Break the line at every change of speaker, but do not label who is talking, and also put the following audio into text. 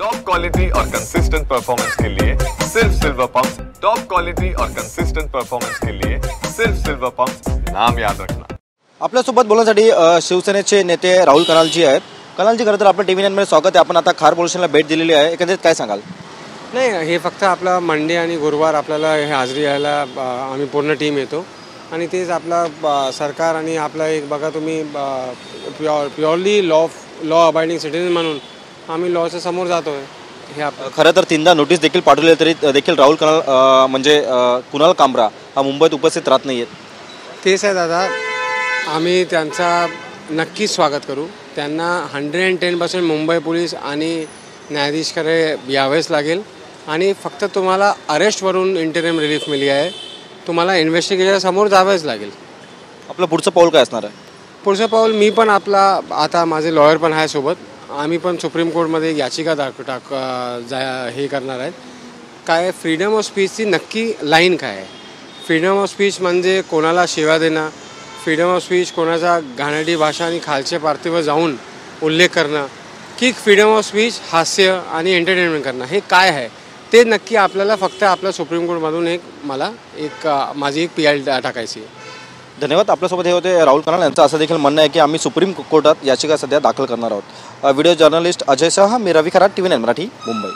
Top quality और consistent performance के लिए सिर्फ सिल्वर पंप्स। टॉप क्वालिटी और कंसिस्टेंट परफॉर्मेंस के लिए सिर्फ सिल्वर पंप्स, नाम याद रखना।
आपल्यासोबत बोलण्यासाठी शिवसेनेचे नेते राहुल कनालजी आहेत। कनालजी, खरं तर आपलं TV9 मध्ये स्वागत आहे। आपण आता खार पोलिसांना भेट दिलेली आहे, एकंदरीत काय सांगाल?
नाही, हे फक्त आपला मंडे आणि गुरुवार आपल्याला हे हाजरी यायला आम्ही पूर्ण टीम येतो आणि तेच आपला सरकार आणि आपला एक बघा तुम्ही प्युअरली लॉ अबाइडिंग सिटिझन म्हणून आम्ही लॉच्या समोर जातो आहे। हे
खरं तर 3दा नोटीस देखील पाठवली तरी देखील राहुल कनाल म्हणजे कुणाल कामरा हा मुंबईत उपस्थित राहत नाही आहेत।
तेच आहे दादा, आम्ही त्यांचा नक्कीच स्वागत करू। त्यांना 110% मुंबई पोलीस आणि न्यायाधीशकडे यावेच लागेल आणि फक्त तुम्हाला अरेस्टवरून इंटरिम रिलीफ मिळाली आहे, तुम्हाला इन्व्हेस्टिगेशन समोर जावंच लागेल।
आपलं पुढचं पाऊल काय असणार आहे?
पुढचं पाऊल मी पण आपला आता माझे लॉयर पण आहे सोबत, आम्ही पण सुप्रीम कोर्टमध्ये याचिका हे करणार आहेत। काय फ्रीडम ऑफ स्पीचची नक्की लाईन काय आहे? फ्रीडम ऑफ स्पीच म्हणजे कोणाला शिव्या देणं, फ्रीडम ऑफ स्पीच कोणाचा घाणेरडी भाषा आणि खालच्या पातळीवर जाऊन उल्लेख करणं, की फ्रीडम ऑफ स्पीच हास्य आणि एंटरटेनमेंट करणं, हे काय आहे ते नक्की आपल्याला फक्त आपल्या सुप्रीम कोर्टमधून माझी एक PL टाकायची आहे।
धन्यवाद। आपल्यासोबत हे होते राहुल कनाल यांचं असं देखील म्हणणं आहे की आम्ही सुप्रीम कोर्टात याचिका सध्या दाखल करणार आहोत। व्हिडिओ जर्नलिस्ट अजय शाह, मी रवी खरात, TV9 मराठी, मुंबई।